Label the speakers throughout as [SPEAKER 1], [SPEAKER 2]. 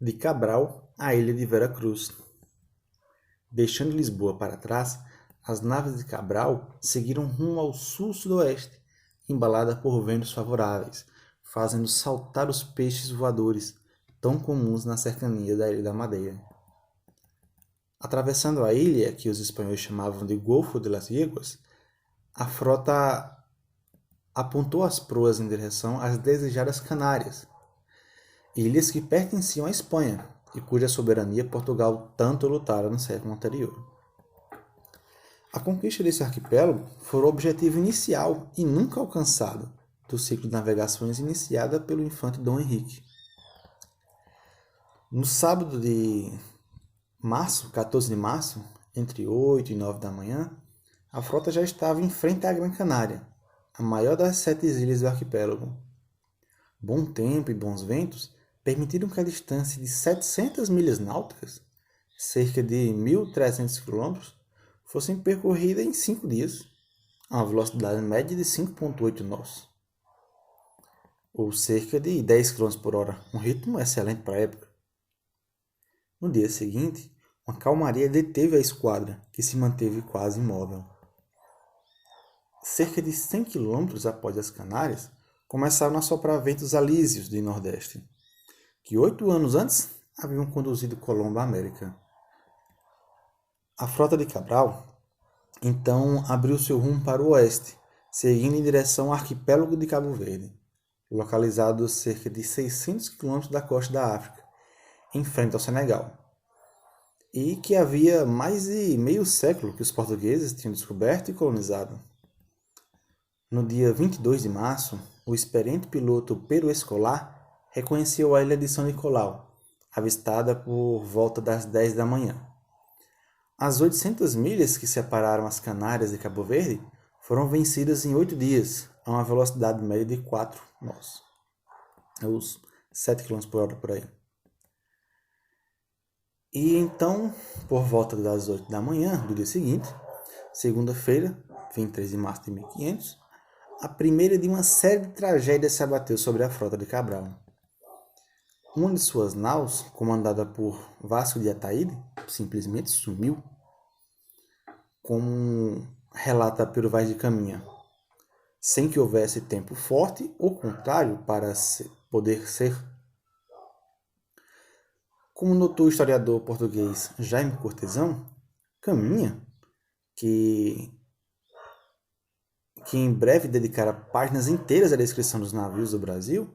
[SPEAKER 1] de Cabral à ilha de Vera Cruz. Deixando Lisboa para trás, as naves de Cabral seguiram rumo ao sul-sudoeste, embaladas por ventos favoráveis, fazendo saltar os peixes voadores, tão comuns na cercania da Ilha da Madeira. Atravessando a ilha, que os espanhóis chamavam de Golfo de las Yeguas, a frota apontou as proas em direção às desejadas Canárias, ilhas que pertenciam à Espanha e cuja soberania Portugal tanto lutara no século anterior. A conquista desse arquipélago foi o objetivo inicial e nunca alcançado do ciclo de navegações iniciada pelo infante Dom Henrique. No sábado de março, 14 de março, entre 8 e 9 da manhã, a frota já estava em frente à Gran Canária, a maior das 7 ilhas do arquipélago. Bom tempo e bons ventos permitiram que a distância de 700 milhas náuticas, cerca de 1.300 km, fossem percorridas em 5 dias, a uma velocidade média de 5,8 nós, ou cerca de 10 km por hora, um ritmo excelente para a época. No dia seguinte, uma calmaria deteve a esquadra, que se manteve quase imóvel. Cerca de 100 km após as Canárias, começaram a soprar ventos alísios do nordeste, que 8 anos antes haviam conduzido Colombo à América. A frota de Cabral, então, abriu seu rumo para o oeste, seguindo em direção ao arquipélago de Cabo Verde, localizado a cerca de 600 km da costa da África, em frente ao Senegal, e que havia mais de meio século que os portugueses tinham descoberto e colonizado. No dia 22 de março, o experiente piloto Pero Escolar reconheceu a ilha de São Nicolau, avistada por volta das 10 da manhã. As 800 milhas que separaram as Canárias de Cabo Verde foram vencidas em 8 dias, a uma velocidade média de 4 nós, os 7 km por hora por aí. E então, por volta das 8 da manhã do dia seguinte, segunda-feira, 23 de março de 1500, a primeira de uma série de tragédias se abateu sobre a frota de Cabral. Uma de suas naus, comandada por Vasco de Ataíde, simplesmente sumiu, como relata Pero Vaz de Caminha, sem que houvesse tempo forte ou contrário para poder ser. Como notou o historiador português Jaime Cortesão, Caminha, que em breve dedicara páginas inteiras à descrição dos navios do Brasil,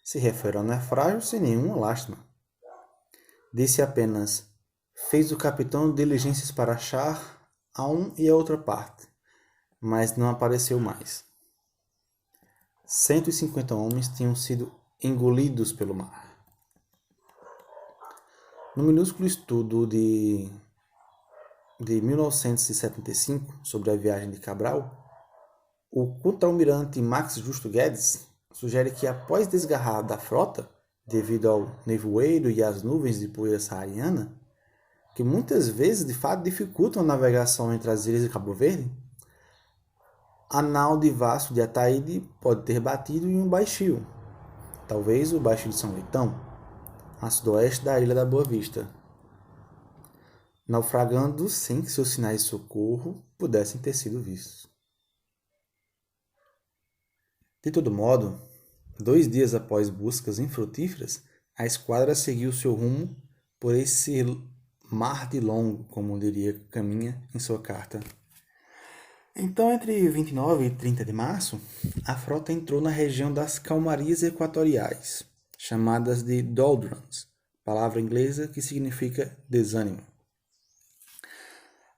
[SPEAKER 1] se refere ao naufrágio sem nenhuma lástima. Disse apenas: fez o capitão diligências para achar a um e a outra parte, mas não apareceu mais. 150 homens tinham sido engolidos pelo mar. No minúsculo estudo de 1975 sobre a viagem de Cabral, o contra-almirante Max Justo Guedes sugere que, após desgarrar da frota, devido ao nevoeiro e às nuvens de poeira saariana, que muitas vezes de fato dificultam a navegação entre as ilhas de Cabo Verde, a nau de Vasco de Ataíde pode ter batido em um baixio, talvez o baixio de São Leitão, a sudoeste da ilha da Boa Vista, naufragando sem que seus sinais de socorro pudessem ter sido vistos. De todo modo, 2 dias após buscas infrutíferas, a esquadra seguiu seu rumo por esse mar de longo, como diria Caminha em sua carta. Então, entre 29 e 30 de março, a frota entrou na região das calmarias equatoriais, chamadas de doldrums, palavra inglesa que significa desânimo.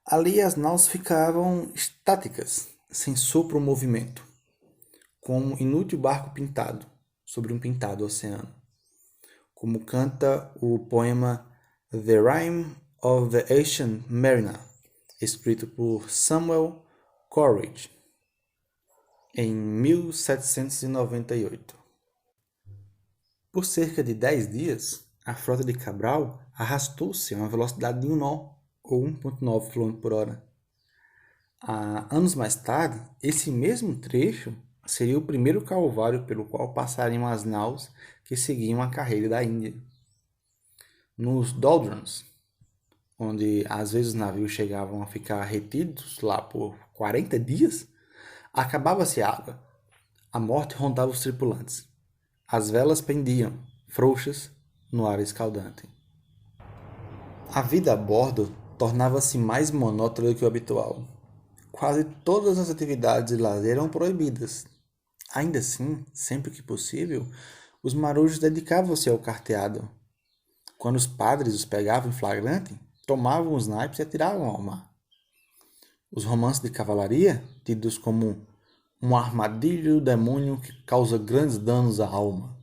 [SPEAKER 1] Ali as naus ficavam estáticas, sem sopro ou movimento, como um inútil barco pintado sobre um pintado oceano, como canta o poema The Rime of the Ancient Mariner, escrito por Samuel Coleridge em 1798. Por cerca de 10 dias, a frota de Cabral arrastou-se a uma velocidade de 1 nó, ou 1,9 km por hora. Anos mais tarde, esse mesmo trecho seria o primeiro calvário pelo qual passariam as naus que seguiam a carreira da Índia. nos doldrums, onde às vezes os navios chegavam a ficar retidos lá por 40 dias, acabava-se a água. A morte rondava os tripulantes. As velas pendiam, frouxas, no ar escaldante. A vida a bordo tornava-se mais monótona do que o habitual. Quase todas as atividades de lazer eram proibidas. Ainda assim, sempre que possível, os marujos dedicavam-se ao carteado. Quando os padres os pegavam em flagrante, tomavam os naipes e atiravam ao mar. Os romances de cavalaria, tidos como uma armadilha do demônio que causa grandes danos à alma,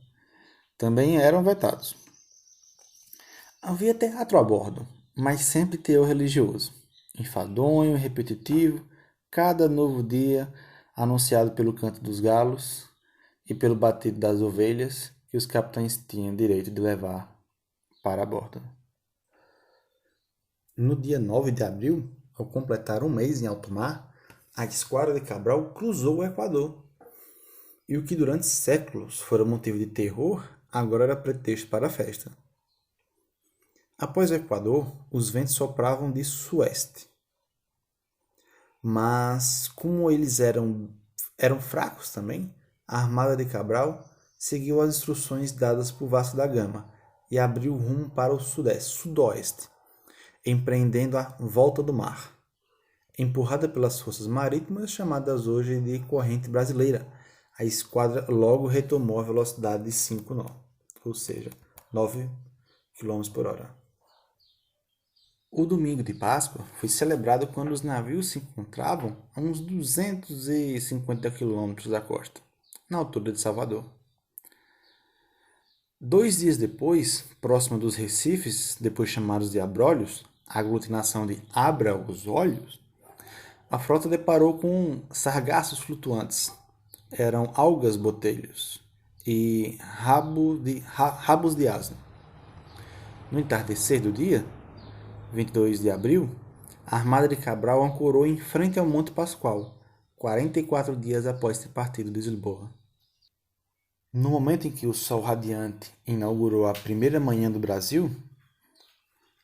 [SPEAKER 1] também eram vetados. Havia teatro a bordo, mas sempre teor religioso, enfadonho e repetitivo, cada novo dia anunciado pelo canto dos galos e pelo batido das ovelhas que os capitães tinham direito de levar para a bordo. No dia 9 de abril, ao completar um mês em alto mar, a esquadra de Cabral cruzou o Equador. E o que durante séculos fora motivo de terror, agora era pretexto para a festa. Após o Equador, os ventos sopravam de sueste. Mas, como eles eram fracos também, a armada de Cabral seguiu as instruções dadas por Vasco da Gama e abriu rumo para o sudoeste, empreendendo a volta do mar, empurrada pelas forças marítimas chamadas hoje de corrente brasileira. A esquadra logo retomou a velocidade de 5 nós, ou seja, 9 km por hora. O domingo de Páscoa foi celebrado quando os navios se encontravam a uns 250 quilômetros da costa, na altura de Salvador. 2 dias depois, próximo dos Recifes, depois chamados de Abrolhos, a aglutinação de Abra os Olhos, a frota deparou com sargassos flutuantes. Eram algas botelhos e rabos de asno. No entardecer do dia, 22 de abril, a armada de Cabral ancorou em frente ao Monte Pascoal, 44 dias após ter partido de Lisboa. No momento em que o sol radiante inaugurou a primeira manhã do Brasil,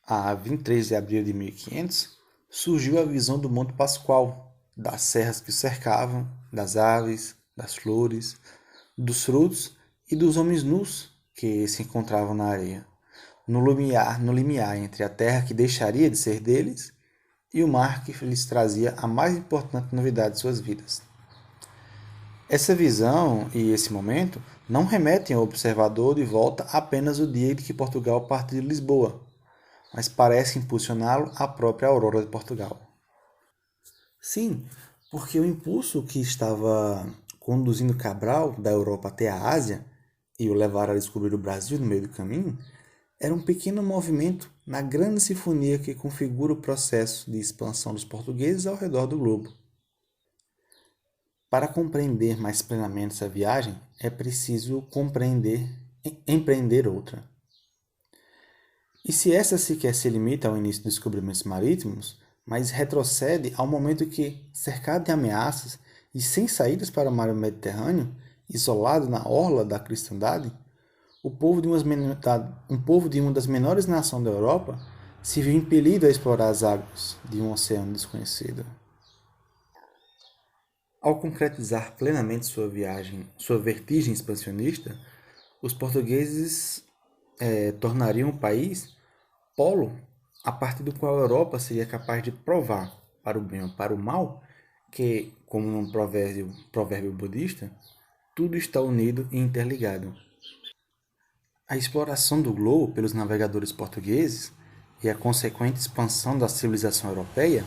[SPEAKER 1] a 23 de abril de 1500, surgiu a visão do Monte Pascoal, das serras que o cercavam, das aves, das flores, dos frutos e dos homens nus que se encontravam na areia, no limiar entre a terra que deixaria de ser deles e o mar que lhes trazia a mais importante novidade de suas vidas. Essa visão e esse momento não remetem ao observador de volta apenas o dia em que Portugal partiu de Lisboa, mas parece impulsioná-lo à própria aurora de Portugal. Sim, porque o impulso que estava conduzindo Cabral da Europa até a Ásia e o levar a descobrir o Brasil no meio do caminho, era um pequeno movimento na grande sinfonia que configura o processo de expansão dos portugueses ao redor do globo. Para compreender mais plenamente essa viagem, é preciso empreender outra. E se essa sequer se limita ao início dos descobrimentos marítimos, mas retrocede ao momento que, cercado de ameaças e sem saídas para o mar Mediterrâneo, isolado na orla da cristandade, um povo de uma das menores nações da Europa se viu impelido a explorar as águas de um oceano desconhecido. Ao concretizar plenamente sua vertigem expansionista, os portugueses tornariam o país polo a partir do qual a Europa seria capaz de provar, para o bem ou para o mal, que, como num provérbio budista, tudo está unido e interligado. A exploração do globo pelos navegadores portugueses e a consequente expansão da civilização europeia,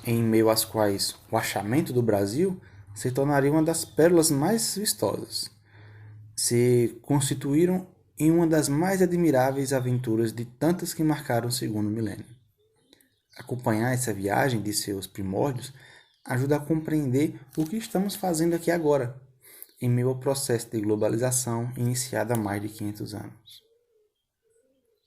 [SPEAKER 1] em meio às quais o achamento do Brasil se tornaria uma das pérolas mais vistosas, se constituíram em uma das mais admiráveis aventuras de tantas que marcaram o segundo milênio. Acompanhar essa viagem de seus primórdios ajuda a compreender o que estamos fazendo aqui agora, em meio ao processo de globalização iniciado há mais de 500 anos.